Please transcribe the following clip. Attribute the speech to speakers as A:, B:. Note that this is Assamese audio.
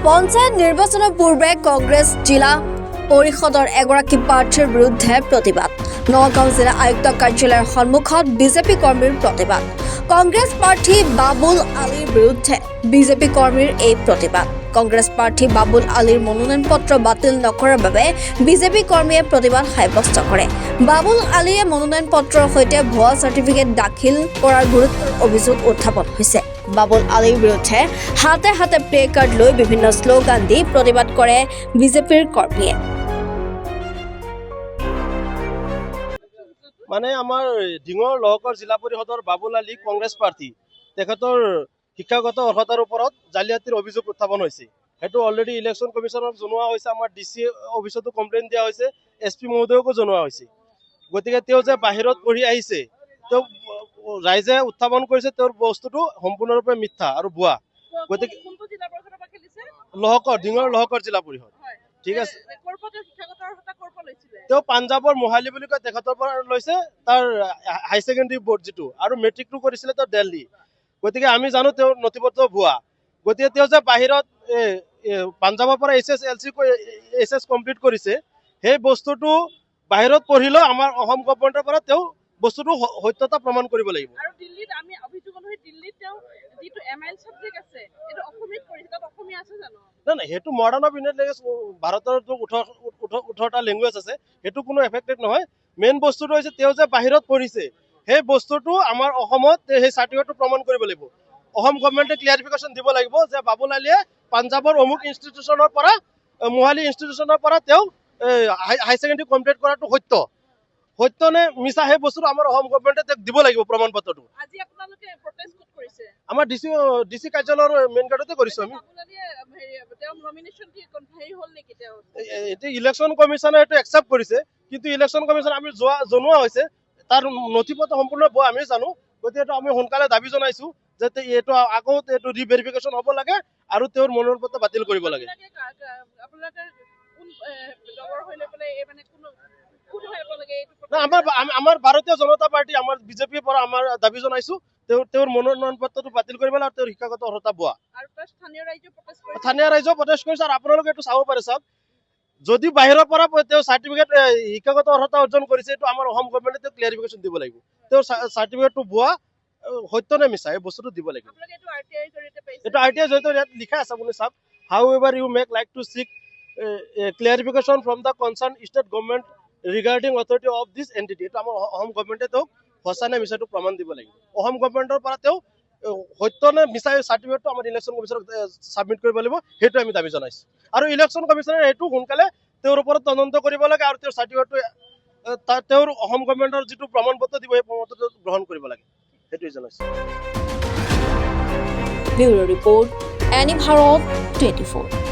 A: পঞ্চায়ত নিৰ্বাচনৰ পূৰ্বে কংগ্ৰেছ জিলা পৰিষদৰ এগৰাকী প্ৰাৰ্থীৰ বিৰুদ্ধে প্ৰতিবাদ। নগাঁও জিলা আয়ুক্ত কাৰ্যালয়ৰ সন্মুখত বিজেপি কৰ্মীৰ প্ৰতিবাদ। কংগ্ৰেছ প্ৰাৰ্থী বাবুল আলীৰ বিৰুদ্ধে বিজেপি কৰ্মীৰ এই প্ৰতিবাদ। কংগ্ৰেছ প্ৰাৰ্থী বাবুল আলীৰ মনোনয়ন পত্ৰ বাতিল নকৰাৰ বাবে বিজেপি কৰ্মীয়ে প্ৰতিবাদ সাব্যস্ত কৰে। বাবুল আলীয়ে মনোনয়ন পত্ৰৰ সৈতে ভুৱা চাৰ্টিফিকেট দাখিল কৰাৰ গুৰুতৰ অভিযোগ উত্থাপন হৈছে। বাবুল আলীৰ বিৰুদ্ধে হাতে হাতে প্লে কাৰ্ড লৈ বিভিন্ন শ্লোগান দি প্ৰতিবাদ কৰে বিজেপিৰ কৰ্মীয়ে।
B: মানে আমাৰ ডিঙৰ লহকৰ জিলা পৰিষদৰ বাবুল আলী কংগ্ৰেছ প্ৰাৰ্থী তেখেতৰ শিক্ষাগত অৰ্হতাৰ ওপৰত জালিয়াতিৰ অভিযোগ উত্থাপন হৈছে। সেইটো অলৰেডি ইলেকশ্যন কমিশ্যনক জনোৱা হৈছে, আমাৰ ডিচি অফিচতো কমপ্লেইন দিয়া হৈছে, SP মহোদয়কো জনোৱা হৈছে। গতিকে তেওঁ যে বাহিৰত পঢ়ি আহিছে, তেওঁ ৰাইজে উত্থাপন কৰিছে তেওঁৰ বস্তুটো সম্পূৰ্ণৰূপে মিথ্যা আৰু ভুৱা। গতিকে লহকৰ ডিঙৰ লহকৰ জিলা পৰিষদ, ঠিক আছে। তেওঁ পাঞ্জাৱৰ মোহালি বুলি কয় তেখেতৰ পৰা লৈছে, তাৰ হাই ছেকেণ্ডেৰী বৰ্ড যিটো, আৰু মেট্ৰিকটো কৰিছিলে তেওঁ দিল্লী। গতিকে আমি জানো তেওঁৰ নথিপত্ৰ ভুৱা। গতিকে তেওঁ যে বাহিৰত পাঞ্জাৱৰ পৰা HS কমপ্লিট কৰিছে, সেই বস্তুটো বাহিৰত পঢ়িলেও আমাৰ অসম গভৰ্ণমেণ্টৰ পৰা তেওঁ বস্তুটো সত্যতা প্ৰমাণ কৰিব লাগিব। নাই, সেইটো মডাৰ্ণ অফ ইণ্ডিয়ান লেংগুৱেজ, ভাৰতৰ 18টা লেংগুৱেজ আছে, সেইটো কোনো এফেক্টেড নহয়। মেইন বস্তুটো হৈছে তেওঁ যে বাহিৰত পঢ়িছে, সেই বস্তুটো আমাৰ অসমত সেই চাৰ্টিফিকেটটো প্ৰমাণ কৰিব লাগিব। অসম গভৰ্ণমেণ্টে ক্লিয়াৰিফিকেশ্যন দিব লাগিব যে বাবুল আলীয়ে পাঞ্জাৱৰ অমুক ইনষ্টিটিউচনৰ পৰা, মোহালি ইনষ্টিটিউচনৰ পৰা তেওঁ হাই ছেকেণ্ডেৰী কমপ্লিট কৰাটো সত্য নে মিছা, সেই বস্তুটো আমাৰ অসম গভৰ্ণমেণ্টে তেওঁক দিব লাগিব প্ৰমাণ পত্ৰটো। আমাৰ ডিচি কাৰ্যালয়ৰ মেইন গেটতে কৰিছো আমি। ইলেকশ্যন কমিশ্যনে এইটো একচেপ্ট কৰিছে, কিন্তু ইলেকশ্যন কমিশ্যন আমি জনোৱা হৈছে তাৰ নথিপত্ৰ সম্পূৰ্ণ আমি জানো। গতিকে আমি সোনকালে দাবী জনাইছো যে এইটো আকৌ এইটো ৰিভেৰিফিকেশ্যন হ'ব লাগে আৰু তেওঁৰ মনোনয়ন পত্ৰ বাতিল কৰিব লাগে। আমাৰ ভাৰতীয় জনতা পাৰ্টি, আমাৰ বিজেপিৰ পৰা আমাৰ দাবী জনাইছো তেওঁৰ মনোনয়ন পত্ৰটো বাতিল কৰিব লাগে আৰু তেওঁৰ শিক্ষাগত অৰ্হতা ভুৱা। স্থানীয় ৰাইজেও প্ৰটেষ্ট কৰিছে, আৰু আপোনালোকে এইটো চাব পাৰে। চাওক, যদি বাহিৰৰ পৰা তেওঁ চাৰ্টিফিকেট শিক্ষাগত অৰ্হতা অৰ্জন কৰিছে, এইটো আমাৰ অসম গভৰ্ণমেণ্টে তেওঁ ক্লিয়াৰিফিকেশ্যন দিব লাগিব। তেওঁৰ চাৰ্টিফিকেটটো ভুৱা, সত্য নে মিছা, এই বস্তুটো দিব লাগিব। এইটো RTI জৰিয়তে ইয়াত লিখা আছে, আপুনি চাওক। However, you make like to seek clarification from the concerned state government regarding authority of this entity. এইটো আমাৰ অসম গভৰ্ণমেণ্টে তেওঁক সঁচা নে মিছাটো প্ৰমাণ দিব লাগিব। অসম গভৰ্ণমেণ্টৰ পৰা তেওঁ সত্য নে মিছা চাৰ্টিফিকেটটো আমাৰ ইলেকশ্যন কমিশ্যনক ছাবমিট কৰিব লাগিব, সেইটো আমি দাবী জনাইছো। আৰু ইলেকশ্যন কমিশ্যনে সেইটো সোনকালে তেওঁৰ ওপৰত তদন্ত কৰিব লাগে আৰু তেওঁৰ চাৰ্টিফিকেটটো তেওঁৰ অসম গভৰ্ণমেণ্টৰ যিটো প্ৰমাণ পত্ৰ দিব, সেই প্ৰমাণ পত্ৰটো গ্ৰহণ কৰিব লাগে, সেইটোৱে জনাইছো।
A: Bureau report, any Bharat 24।